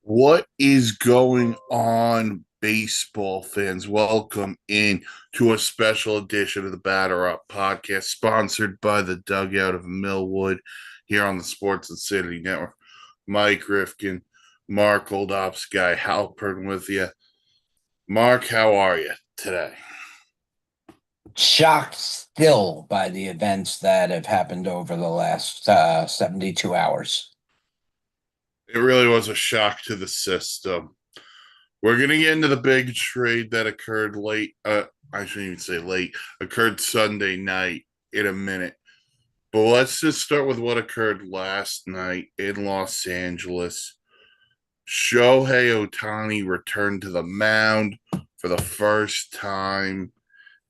What is going on, baseball fans? Welcome in to a special edition of the Batter Up podcast, sponsored by the Dugout of Millwood here on the Sports Insanity Network. Mike Rifkin, Mark Oldops, Guy Halpern with you. Mark, how are you today? Shocked still by the events that have happened over the last 72 hours. It really was a shock to the system. We're going to get into the big trade that occurred late. I shouldn't even say late, occurred Sunday night in a minute. But let's just start with what occurred last night in Los Angeles. Shohei Ohtani returned to the mound for the first time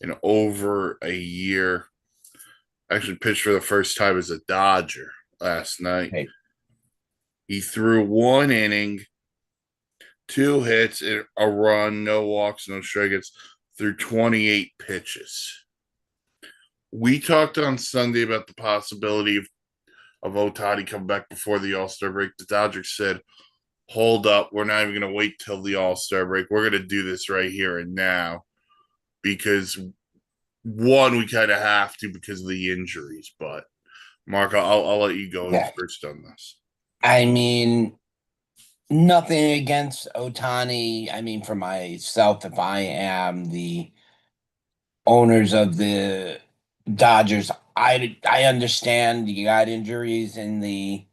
in over a year. Actually, pitched for the first time as a Dodger last night. Hey, He threw one inning, two hits, a run, no walks, no strikeouts, through 28 pitches. We talked on Sunday about the possibility of Ohtani coming back before the All-Star break. The Dodgers said, hold up, we're not even going to wait till the All-Star break. We're going to do this right here and now because, one, we kind of have to because of the injuries. But, Mark, I'll let you go yeah. first on this. I mean, nothing against Otani. I mean, for myself, if I am the owners of the Dodgers, I understand you got injuries in the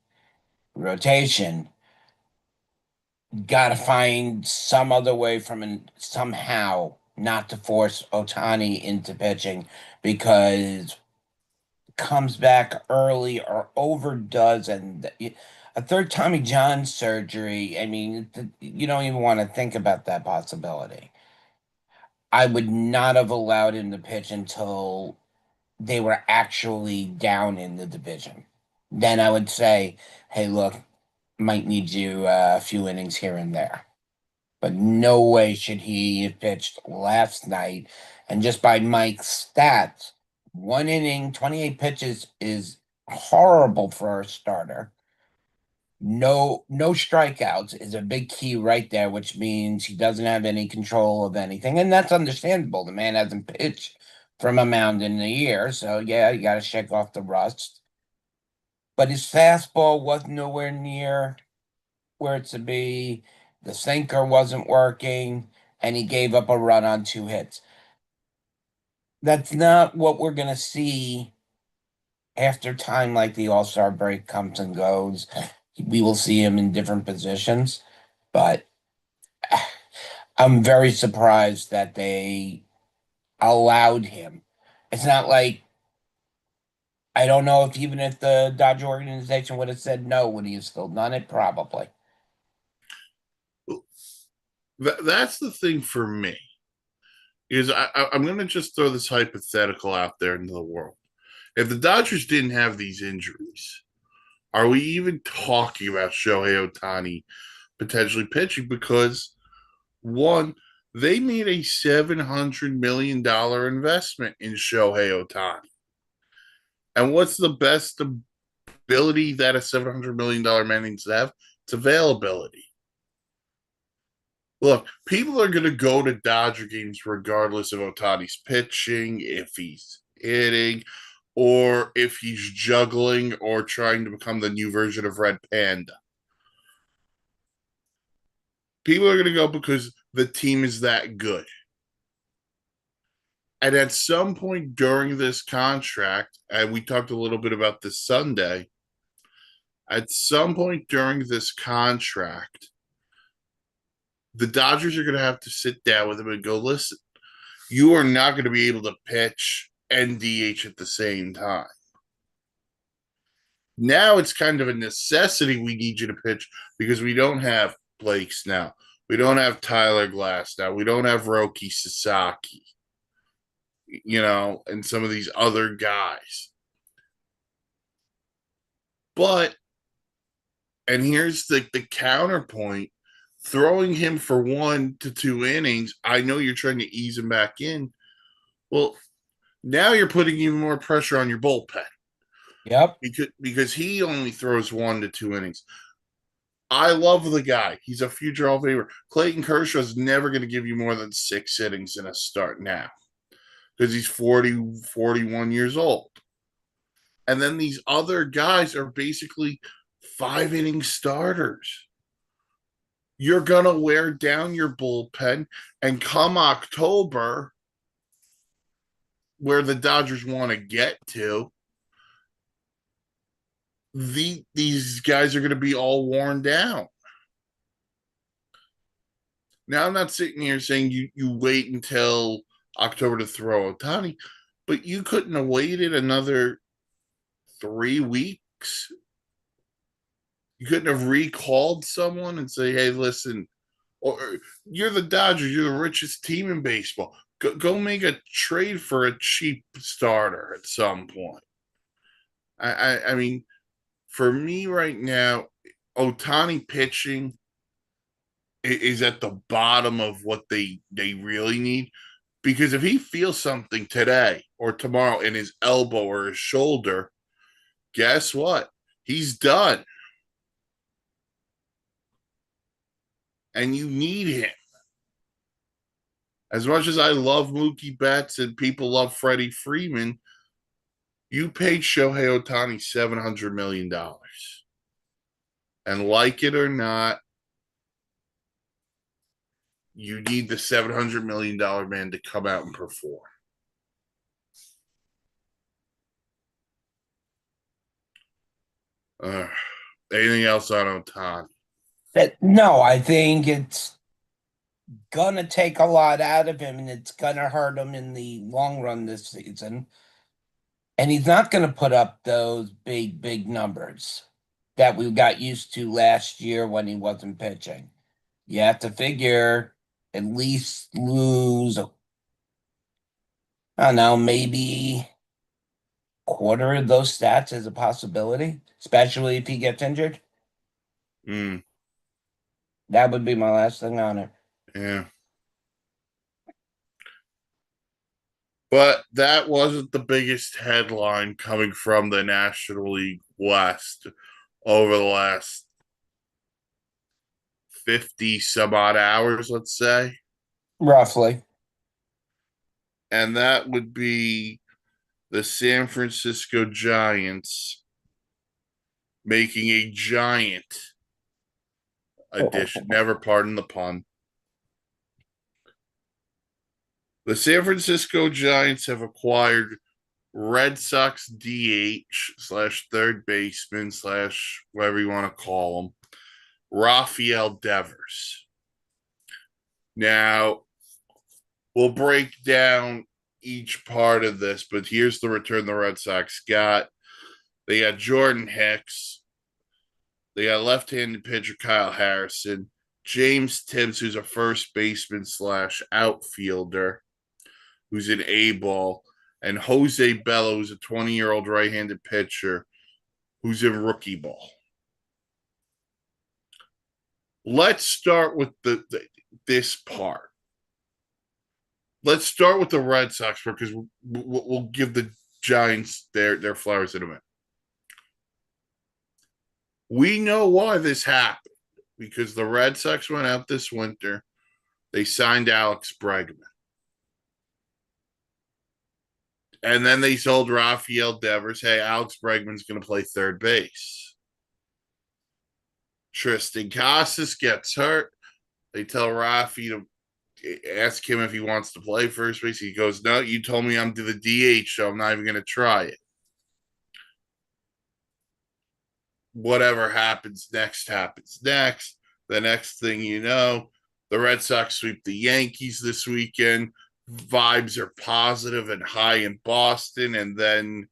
rotation. Got to find some other way somehow not to force Otani into pitching because comes back early or overdoes and a third Tommy John surgery. I mean, you don't even want to think about that possibility. I would not have allowed him to pitch until they were actually down in the division. Then I would say, hey, look, might need you a few innings here and there. But no way should he have pitched last night. And just by Mike's stats, one inning, 28 pitches is horrible for a starter. No strikeouts is a big key right there, which means he doesn't have any control of anything. And that's understandable. The man hasn't pitched from a mound in a year. So yeah, you gotta shake off the rust. But his fastball was nowhere near where it to be. The sinker wasn't working, and he gave up a run on two hits. That's not what we're going to see after time like the All-Star break comes and goes. We will see him in different positions, but I'm very surprised that they allowed him. It's not like I don't know if even if the Dodger organization would have said no, would he have still done it? Probably. That's the thing for me is I'm going to just throw this hypothetical out there into the world. If the Dodgers didn't have these injuries, are we even talking about Shohei Ohtani potentially pitching? Because, one, they made a $700 million investment in Shohei Ohtani. And what's the best ability that a $700 million man needs to have? It's availability. Look, people are going to go to Dodger games regardless of Otani's pitching, if he's hitting, or if he's juggling or trying to become the new version of Red Panda. People are going to go because the team is that good. And at some point during this contract, and we talked a little bit about this Sunday, at some point during this contract, the Dodgers are going to have to sit down with him and go, listen, you are not going to be able to pitch and DH at the same time. Now it's kind of a necessity we need you to pitch because we don't have Blake's now. We don't have Tyler Glass now. We don't have Roki Sasaki, and some of these other guys. But, and here's the counterpoint, throwing him for 1 to 2 innings, I know you're trying to ease him back in. Well, now you're putting even more pressure on your bullpen Yep. because he only throws 1 to 2 innings. I love the guy. He's a future Hall of Famer. Clayton Kershaw is never going to give you more than 6 innings in a start now because he's 41 years old. And then these other guys are basically 5 inning starters. You're going to wear down your bullpen. And come October, where the Dodgers want to get to, these guys are going to be all worn down. Now, I'm not sitting here saying you wait until October to throw Ohtani, but you couldn't have waited another 3 weeks. You couldn't have recalled someone and say, "Hey, listen, or you're the Dodgers, you're the richest team in baseball. Go make a trade for a cheap starter at some point." I mean, for me right now, Ohtani pitching is at the bottom of what they really need. Because if he feels something today or tomorrow in his elbow or his shoulder, guess what? He's done. And you need him. As much as I love Mookie Betts and people love Freddie Freeman, you paid Shohei Ohtani $700 million. And like it or not, you need the $700 million man to come out and perform. Uh, Anything else on Ohtani? No, I think it's gonna take a lot out of him, and it's gonna hurt him in the long run this season. And he's not gonna put up those big, big numbers that we got used to last year when he wasn't pitching. You have to figure at least lose, I don't know, maybe quarter of those stats is a possibility, especially if he gets injured. Mm, That would be my last thing on it. yeah. But that wasn't the biggest headline coming from the National League West over the last 50 some odd hours, let's say. Roughly. And that would be the San Francisco Giants making a giant addition. Never pardon the pun. The San Francisco Giants have acquired Red Sox DH slash third baseman slash whatever you want to call him, Rafael Devers. Now, we'll break down each part of this, but here's the return the Red Sox got. They got Jordan Hicks. They got left-handed pitcher Kyle Harrison, James Tibbs, who's a first baseman slash outfielder, who's an A-ball, and Jose Bello, who's a 20-year-old right-handed pitcher, who's in rookie ball. Let's start with this part. Let's start with the Red Sox because we'll give the Giants their flowers in a minute. We know why this happened because the Red Sox went out this winter. They signed Alex Bregman. And then they told Rafael Devers, hey, Alex Bregman's going to play third base. Tristan Casas gets hurt. They tell Rafi to ask him if he wants to play first base. He goes, no, you told me I'm to the DH, so I'm not even going to try it. Whatever happens next happens next. The next thing you know, the Red Sox sweep the Yankees this weekend. Vibes are positive and high in Boston. And then,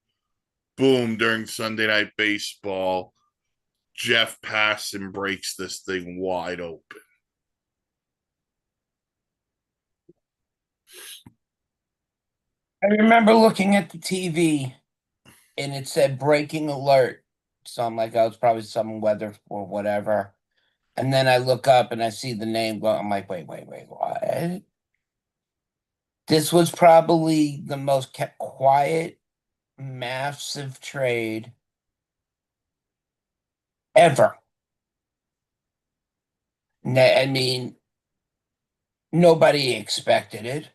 boom, during Sunday Night Baseball, Jeff Passan breaks this thing wide open. I remember looking at the TV and it said breaking alert. So I'm like, oh, it's probably some weather or whatever. And then I look up and I see the name go. I'm like, wait, what? This was probably the most kept quiet, massive trade ever. I mean, nobody expected it.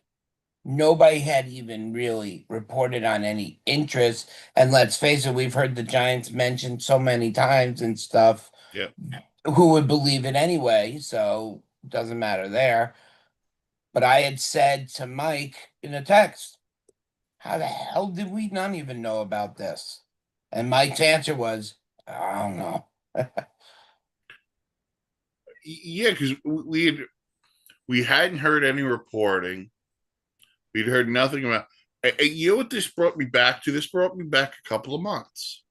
Nobody had even really reported on any interest. And let's face it, we've heard the Giants mentioned so many times and stuff. Yeah. Who would believe it anyway? So it doesn't matter there. But I had said to Mike in a text, how the hell did we not even know about this? And Mike's answer was, I don't know. Yeah, because we hadn't heard any reporting. We'd heard nothing about. You know what this brought me back to? This brought me back a couple of months.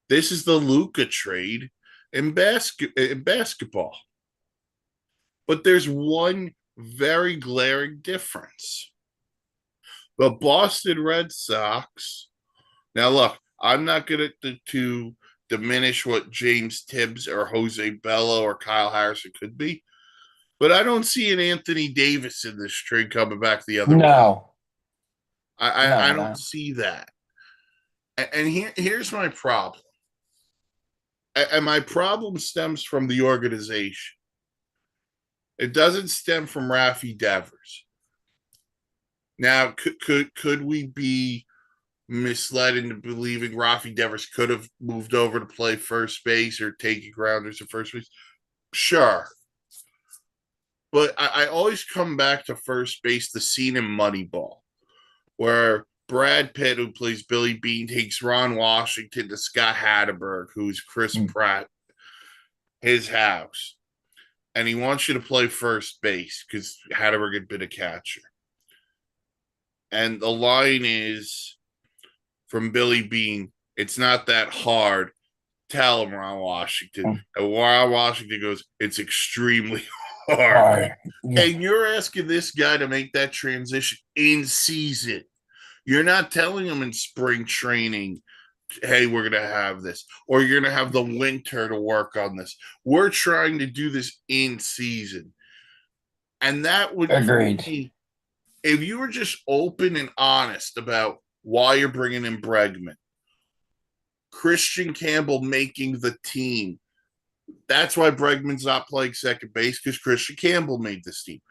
This is the Luka trade in basketball, but there's one very glaring difference. The Boston Red Sox. Now, look, I'm not going to diminish what James Tibbs or Jose Bello or Kyle Harrison could be, but I don't see an Anthony Davis in this trade coming back the other way. No, I no, don't no. see that. And here's my problem. And my problem stems from the organization. It doesn't stem from Rafi Devers. Now, could we be misled into believing Rafi Devers could have moved over to play first base or taking grounders at first base? Sure. But I always come back to first base, the scene in Moneyball, where Brad Pitt, who plays Billy Bean, takes Ron Washington to Scott Hatterberg, who's Chris Pratt, his house. And he wants you to play first base because Hatterberg had been a catcher. And the line is from Billy Bean, it's not that hard. Tell him, Ron Washington. And Ron Washington goes, it's extremely hard. All right. Yeah, And you're asking this guy to make that transition in season. You're not telling him in spring training, hey, we're going to have this, or you're going to have the winter to work on this. We're trying to do this in season. And that would, agreed. if you were just open and honest about why you're bringing in Bregman, Christian Campbell making the team. That's why Bregman's not playing second base because Christian Campbell made this team.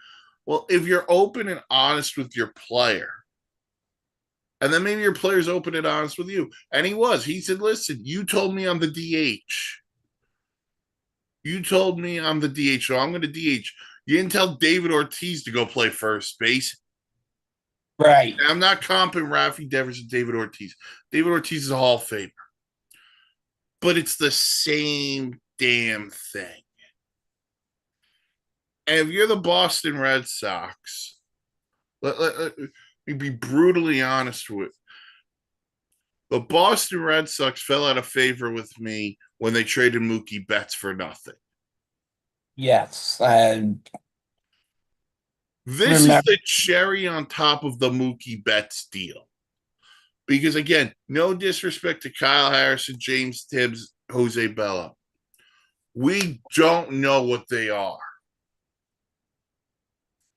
Well, if you're open and honest with your player, and then maybe your player's open and honest with you, and he was. He said, "Listen, you told me I'm the DH. You told me I'm the DH, so I'm going to DH. You didn't tell David Ortiz to go play first base. Right. I'm not comping Rafi Devers and David Ortiz. David Ortiz is a Hall of Famer, but it's the same damn thing. And if you're the Boston Red Sox, let me be brutally honest with the Boston Red Sox fell out of favor with me when they traded Mookie Betts for nothing. Yes. This is Remember. the cherry on top of the Mookie Betts deal. Because again, no disrespect to Kyle Harrison, James Tibbs, Jose Bello. We don't know what they are.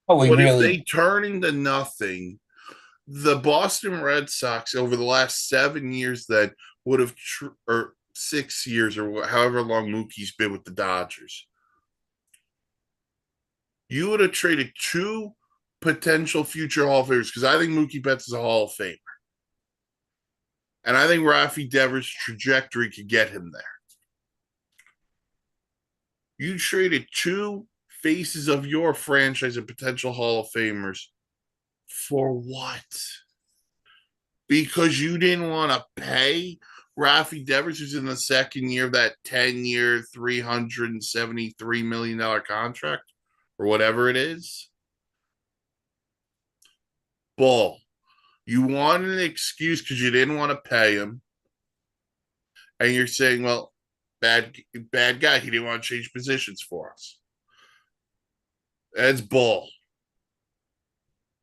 Oh, we But if really. they turn into nothing, the Boston Red Sox over the last 7 years then would have, or 6 years, or however long Mookie's been with the Dodgers, you would have traded two potential future Hall of Famers because I think Mookie Betts is a Hall of Famer. And I think Rafi Devers' trajectory could get him there. You traded two faces of your franchise and potential Hall of Famers for what? Because you didn't want to pay Rafi Devers, who's in the second year of that 10-year, $373 million contract or whatever it is? Bull. You wanted an excuse because you didn't want to pay him. And you're saying, well, bad guy. He didn't want to change positions for us. That's bull.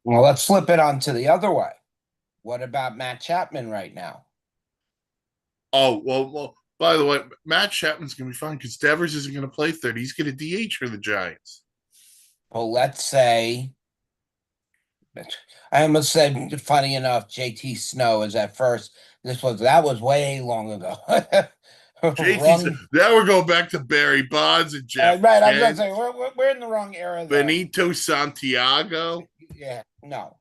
Well, let's flip it on to the other way. What about Matt Chapman right now? Oh, well, by the way, Matt Chapman's going to be fine because Devers isn't going to play third. He's going to DH for the Giants. Well, let's say, I almost said, funny enough, JT Snow is at first. That was way long ago. JT. Wrong. Now we're going back to Barry Bonds and Jeff Right. I was gonna Kent, say we're in the wrong era there. Benito Santiago. Yeah. No.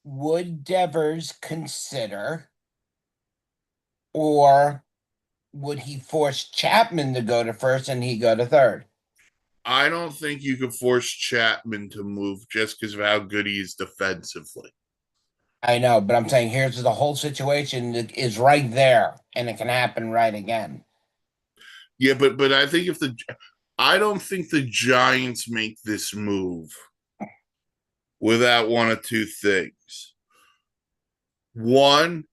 Would Devers consider, or would he force Chapman to go to first and he go to third? I don't think you could force Chapman to move just because of how good he is defensively. I know, but I'm saying here's the whole situation that is right there, and it can happen right again. Yeah, but I think if the I don't think the Giants make this move without one of two things. One,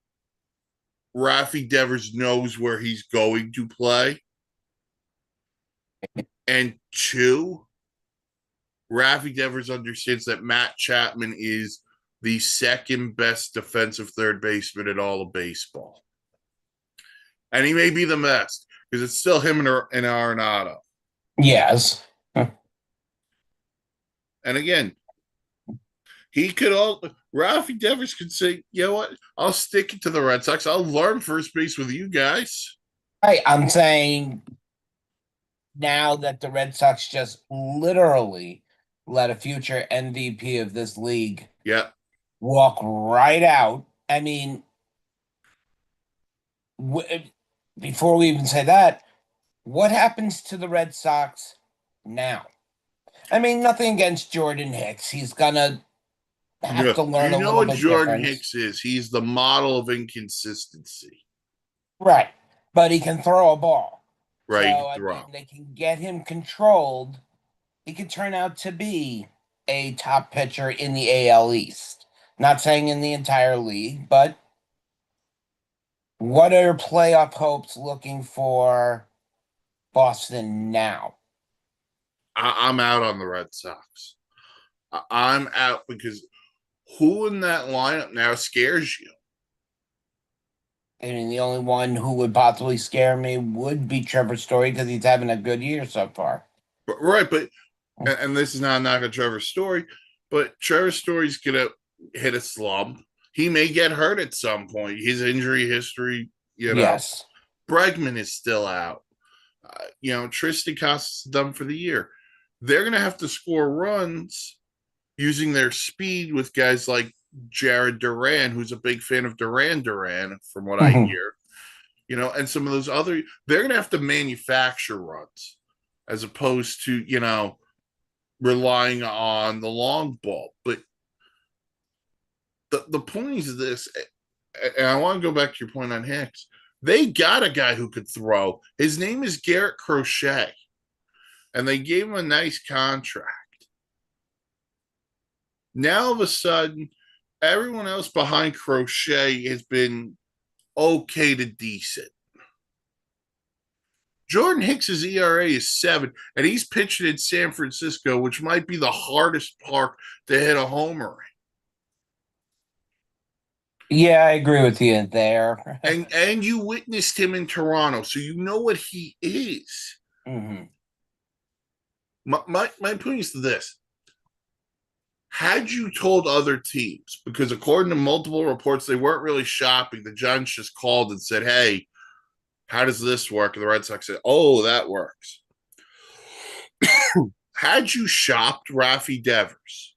Rafi Devers knows where he's going to play. And two, Rafi Devers understands that Matt Chapman is the second best defensive third baseman in all of baseball. And he may be the best because it's still him and Arenado. Yes. And again, he could all Rafi Devers could say, you know what? I'll stick it to the Red Sox. I'll learn first base with you guys. Right. I'm saying now that the Red Sox just literally let a future MVP of this league Yeah. walk right out. I mean, w- before we even say that, what happens to the Red Sox now? I mean, nothing against Jordan Hicks. He's gonna have Yeah. to learn You a know little what bit Jordan different. Hicks is? He's the model of inconsistency. Right. But he can throw a ball. Right? He So, can I throw. mean, they can get him controlled. He could turn out to be a top pitcher in the AL East. Not saying in the entire league, but what are playoff hopes looking for Boston now? I'm out on the Red Sox. I'm out because who in that lineup now scares you? I mean, the only one who would possibly scare me would be Trevor Story because he's having a good year so far. Right, but and this is not knocking Trevor's Story, but Trevor Story's gonna hit a slump. He may get hurt at some point. His injury history, Yes. Bregman is still out. Tristan Casas is done for the year. They're gonna have to score runs using their speed with guys like Jared Duran, who's a big fan of Duran, from what I hear. And some of those other, they're going to have to manufacture runs as opposed to, relying on the long ball. But the point is this, and I want to go back to your point on Hicks. They got a guy who could throw. His name is Garrett Crochet, and they gave him a nice contract. Now, all of a sudden, everyone else behind Crochet has been okay to decent. Jordan Hicks' ERA is 7, and he's pitching in San Francisco, which might be the hardest park to hit a homer in. Yeah, I agree with you there. And you witnessed him in Toronto, so you know what he is. Hmm. My point is this. Had you told other teams, because according to multiple reports, they weren't really shopping. The Giants just called and said, hey, how does this work? And the Red Sox said, oh, that works. Had you shopped Rafi Devers,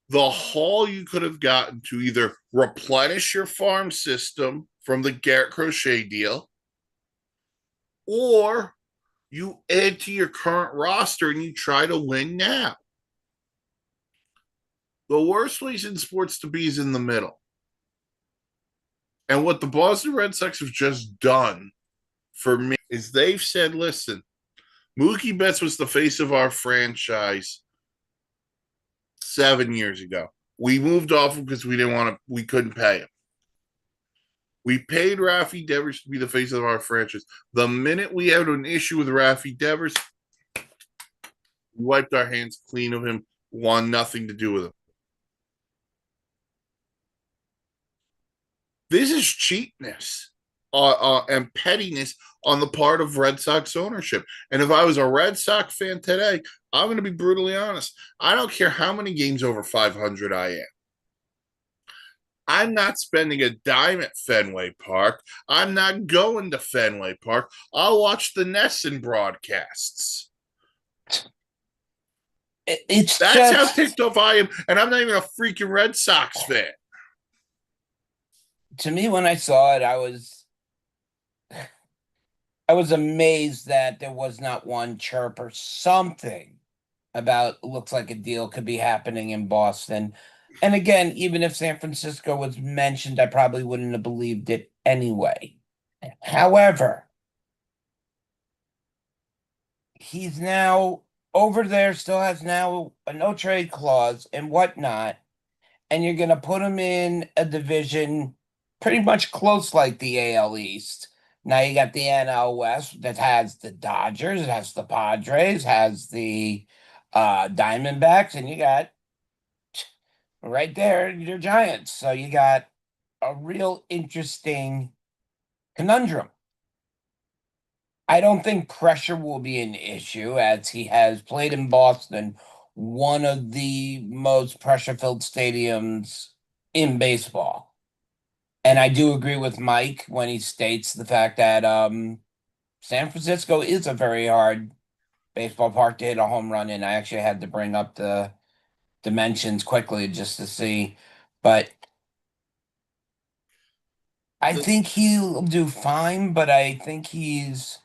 the haul you could have gotten to either replenish your farm system from the Garrett Crochet deal, or you add to your current roster and you try to win now. The worst place in sports to be is in the middle. And what the Boston Red Sox have just done for me is they've said, listen, Mookie Betts was the face of our franchise 7 years ago. We moved off him because we couldn't pay him. We paid Rafi Devers to be the face of our franchise. The minute we had an issue with Rafi Devers, we wiped our hands clean of him, want nothing to do with him. This is cheapness and pettiness on the part of Red Sox ownership. And if I was a Red Sox fan today, I'm going to be brutally honest. I don't care how many games over 500 I am. I'm not spending a dime at Fenway Park. I'm not going to Fenway Park. I'll watch the Nesson broadcasts. It's That's how just, ticked off I am. And I'm not even a freaking Red Sox fan. to me, when I saw it, I was amazed that there was not one chirp or something about looks like a deal could be happening in Boston. And again, even if San Francisco was mentioned, I probably wouldn't have believed it anyway. However, he's now over there, still has now a no trade clause and whatnot. And you're going to put him in a division pretty much close like the AL East. Now you got the NL West that has the Dodgers, it has the Padres, has the Diamondbacks, and you got right there your Giants. So you got a real interesting conundrum. I don't think pressure will be an issue as he has played in Boston, one of the most pressure-filled stadiums in baseball. And I do agree with Mike when he states the fact that San Francisco is a very hard baseball park to hit a home run in. I actually had to bring up the dimensions quickly just to see. But I The, think he'll do fine, but I think he's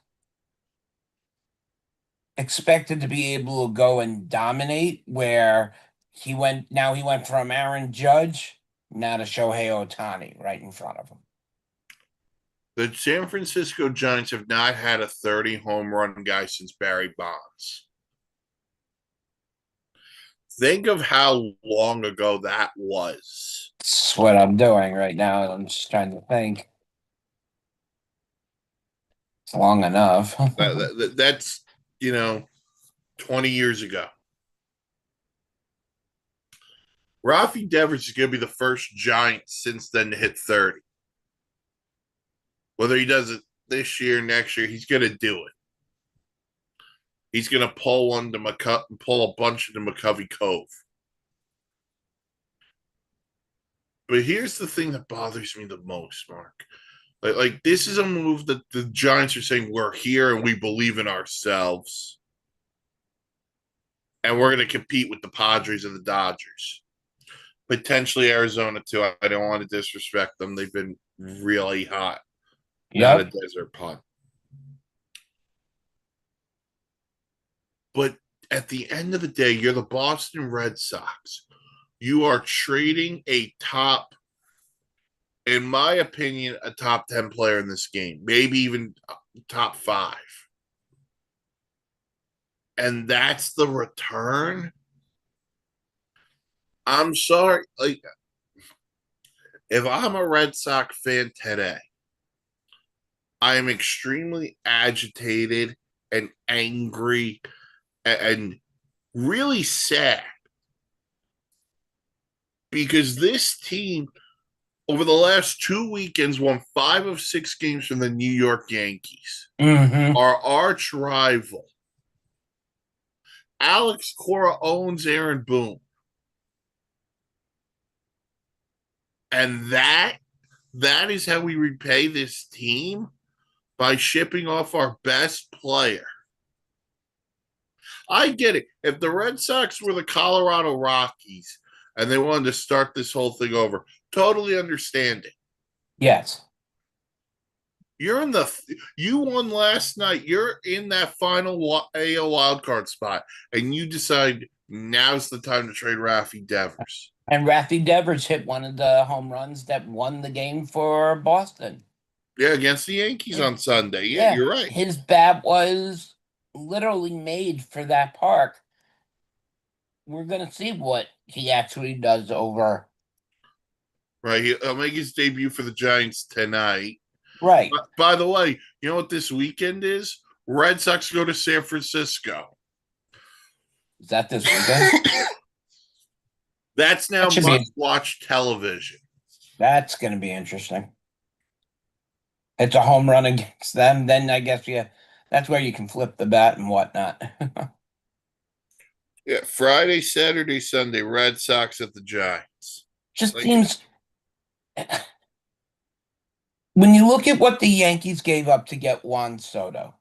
expected to be able to go and dominate where he went from Aaron Judge now to Shohei Ohtani right in front of him. the San Francisco Giants have not had a 30 home run guy since Barry Bonds. Think of how long ago that was. That's what I'm doing right now. I'm just trying to think. It's long enough. That's, you know, 20 years ago. Rafi Devers is going to be the first Giant since then to hit 30. Whether he does it this year, next year, he's going to do it. He's going to pull a bunch into McCovey Cove. But here's the thing that bothers me the most, Mark. Like this is a move that the Giants are saying we're here and we believe in ourselves, and we're going to compete with the Padres and the Dodgers, potentially Arizona too. I don't want to disrespect them; they've been really hot, not a Yep. desert punt. But at the end of the day, you're the Boston Red Sox. You are trading a top, in my opinion, a top 10 player in this game, maybe even top five. And that's the return. I'm sorry. Like, if I'm a Red Sox fan today, I am extremely agitated and angry and really sad because this team over the last 2 weekends won 5 of 6 games from the New York Yankees, Hmm. our arch rival. Alex Cora owns Aaron Boone. And that is how we repay this team by shipping off our best player. I get it. If the Red Sox were the Colorado Rockies and they wanted to start this whole thing over, totally understand it. Yes. You won last night. You're in that final AL wildcard spot, and you decide now's the time to trade Rafi Devers. And Rafi Devers hit one of the home runs that won the game for Boston. Yeah, against the Yankees It, on Sunday. Yeah, yeah, you're right. his bat was literally made for that park. We're gonna see what he actually does over. Right. He'll make his debut for the Giants tonight. Right. By the way, you know what this weekend is? Red Sox go to San Francisco. Is that this weekend? That's That now should must be watch television. that's gonna be interesting. It's a home run against them, then I guess yeah, that's where you can flip the bat and whatnot. Yeah, Friday, Saturday, Sunday, Red Sox at the Giants. Just Like seems When you look at what the Yankees gave up to get Juan Soto,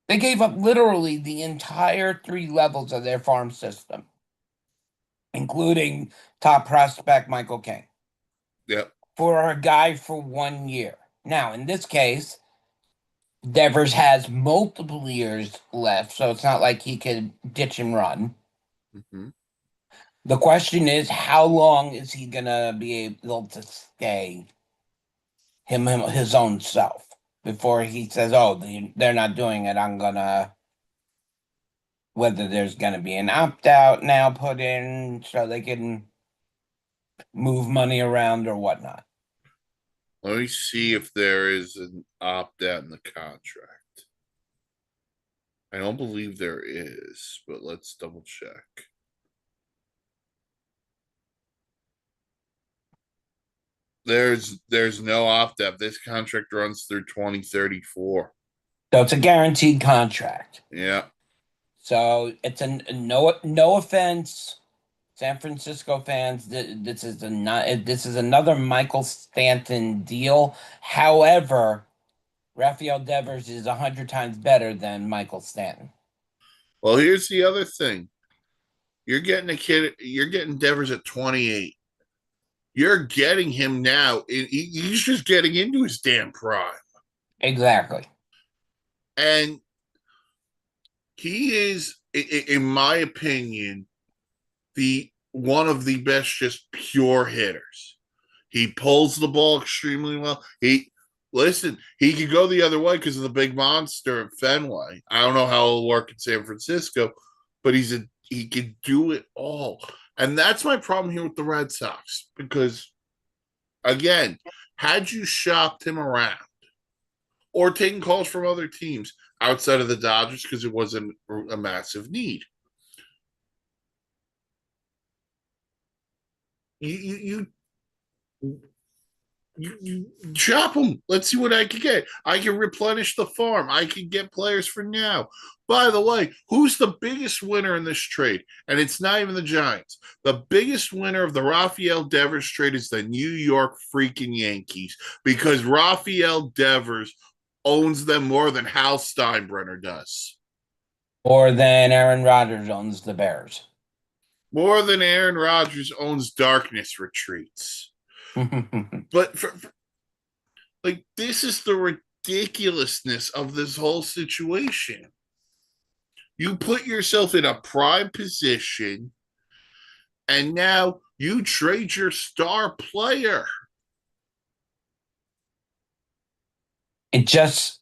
they gave up literally the entire three levels of their farm system, including top prospect Michael King, Yep. for a guy for 1 year. Now, in this case, Devers has multiple years left, so it's not like he could ditch and run. Hmm. The question is, how long is he gonna be able to stay his own self before he says, "Oh, they're not doing it. I'm gonna." Whether there's gonna be an opt out now put in so they can move money around or whatnot. Let me see if there is an opt out in the contract. I don't believe there is, but let's double check. There's no opt out. This contract runs through 2034. So it's a guaranteed contract. Yeah. So it's a no offense, San Francisco fans. This is a not this is another Michael Stanton deal. However, Rafael Devers is 100 times better than Michael Stanton. Well, here's the other thing. You're getting Devers at 28. You're getting him now. He's just getting into his damn prime. Exactly. And he is, in my opinion, the one of the best just pure hitters. He pulls the ball extremely well. He could go the other way because of the big monster at Fenway. I don't know how it'll work in San Francisco, but he can do it all. And that's my problem here with the Red Sox because again, had you shopped him around or taken calls from other teams outside of the Dodgers because it wasn't a massive need, you you chop them. Let's see what I can get. I can replenish the farm. I can get players for now. By the way, who's the biggest winner in this trade? And it's not even the Giants. The biggest winner of the Rafael Devers trade is the New York freaking Yankees because Rafael Devers owns them more than Hal Steinbrenner does. Or then Aaron Rodgers owns the Bears. More than Aaron Rodgers owns Darkness Retreats. But like, this is the ridiculousness of this whole situation. You put yourself in a prime position, and now you trade your star player. It just,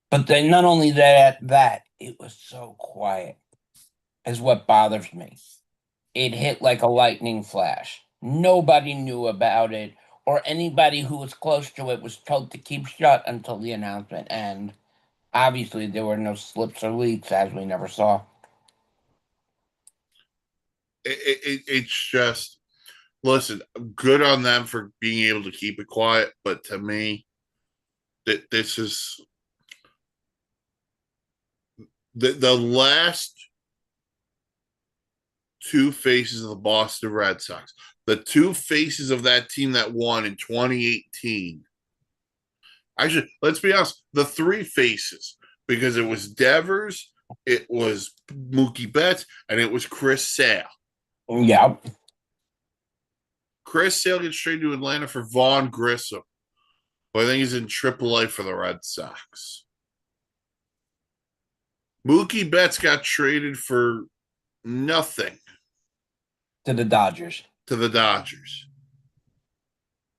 but then not only that it was so quiet is what bothers me. It hit like a lightning flash. Nobody knew about it, or anybody who was close to it was told to keep shut until the announcement. And obviously, there were no slips or leaks, as we never saw. It's just, listen, good on them for being able to keep it quiet, but to me, that this is the last two faces of the Boston Red Sox, the two faces of that team that won in 2018. Actually, let's be honest, the three faces, because it was Devers, it was Mookie Betts, and it was Chris Sale. Yeah. Chris Sale gets traded to Atlanta for Vaughn Grissom, who I think is in AAA for the Red Sox. Mookie Betts got traded for nothing To the Dodgers. to the Dodgers.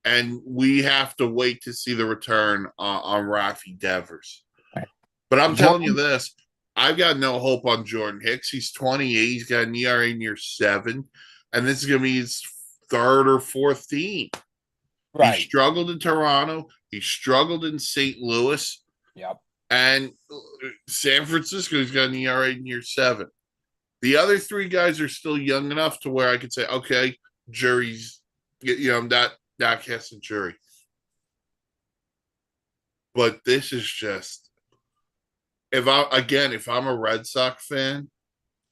And we have to wait to see the return on Rafi Devers. Right. But I'm telling you Jordan, this, I've got no hope on Jordan Hicks. He's 28. He's got an ERA near 7. And this is going to be his third or fourth team. He right. struggled in Toronto. He struggled in St. Louis. Yep. And San Francisco, he's got an ERA near 7. The other three guys are still young enough to where I could say, okay, jury's, not cast a jury. But this is just, if I'm a Red Sox fan,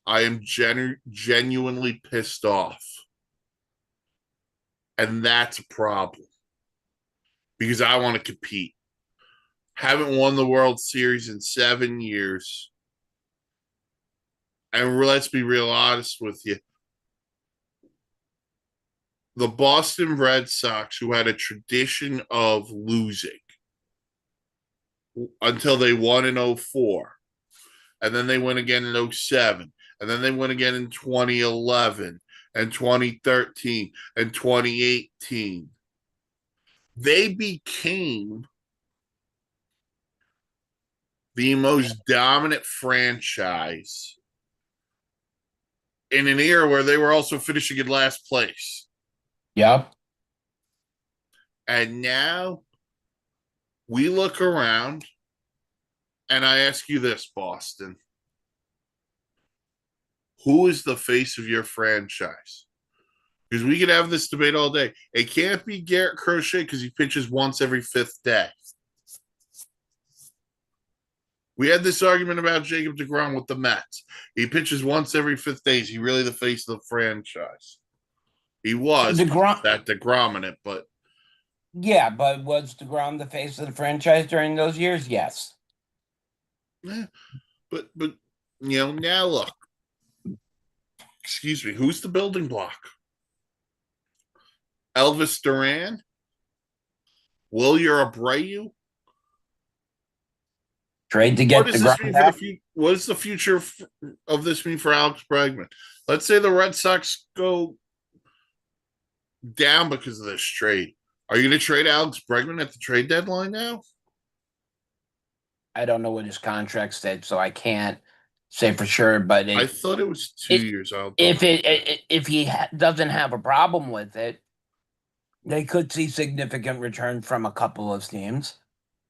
I am genuinely pissed off. And that's a problem because I want to compete. Haven't won the World Series in 7 years. And let's be real honest with you. The Boston Red Sox, who had a tradition of losing until they won in '04, and then they win again in '07, and then they win again in 2011 and 2013 and 2018. They became the most dominant franchise in an era where they were also finishing in last place. Yep. And now we look around and I ask you this, Boston. Who is the face of your franchise? Because we could have this debate all day. It can't be Garrett Crochet because he pitches once every fifth day. We had this argument about Jacob deGrom with the Mets. He pitches once every fifth day. Is he really the face of the franchise? He was DeGrom, that deGrom in it, but yeah, but was DeGrom the face of the franchise during those years? Yes. eh, but now look. Excuse me. Who's the building block? Elvis Duran, Wilyer Abreu. Trade to What get does this DeGrom mean for the back? future? What does the future of this mean for Alex Bregman? Let's say the Red Sox go down because of this trade. Are you going to trade Alex Bregman at the trade deadline now? I don't know what his contract said, so I can't say for sure. But I thought it was 2 years. I'll if double check. if he doesn't have a problem with it, they could see significant return from a couple of teams,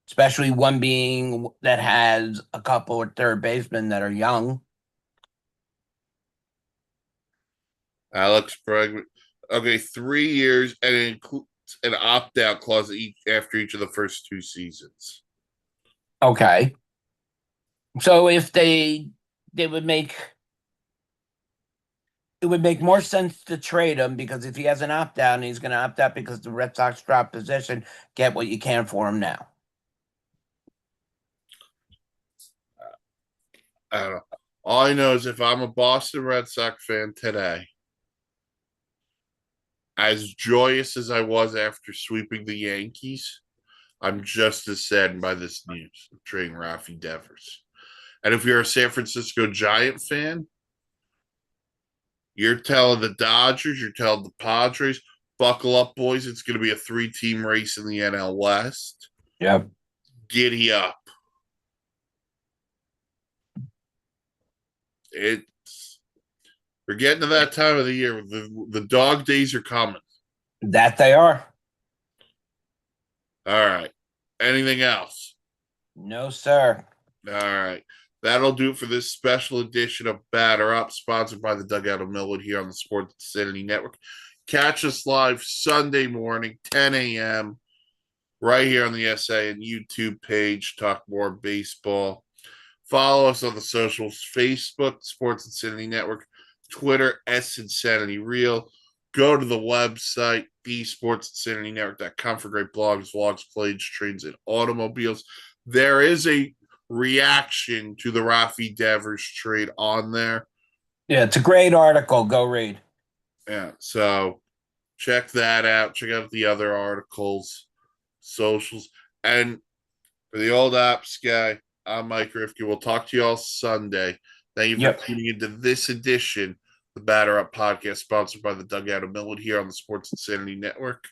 especially one being that has a couple of third basemen that are young. Alex Bregman. Okay, 3 years, and it includes an opt-out clause after each of the first two seasons. Okay, so if they would make it would make more sense to trade him because if he has an opt out and he's going to opt out because the Red Sox drop position, get what you can for him now. I don't know. All I know is if I'm a Boston Red Sox fan today, as joyous as I was after sweeping the Yankees, I'm just as saddened by this news of trading Rafi Devers. And if you're a San Francisco Giant fan, you're telling the Dodgers, you're telling the Padres, buckle up, boys. It's going to be a 3-team race in the NL West. Yep. Giddy up. It's we're getting to that time of the year. The dog days are coming. That they are. All right. Anything else? No, sir. All right. That'll do it for this special edition of Batter Up, sponsored by the Dugout of Millwood here on the Sports Insanity Network. Catch us live Sunday morning, 10 a.m., right here on the SA and YouTube page. Talk more baseball. Follow us on the socials: Facebook, Sports Insanity Network, Twitter, S Insanity Real. Go to the website, thesportsinsanitynetwork.com for great blogs, vlogs, plays, trains, and automobiles. There is a reaction to the Rafi Devers trade on there. Yeah, it's a great article. Go read. Yeah, so check that out. Check out the other articles, socials. And for the old apps guy, I'm Mike Rifkin. We'll talk to you all Sunday. Thank you for Yep. tuning into this edition, the Batter Up Podcast, sponsored by the Dugout of Millwood here on the Sports Insanity Network.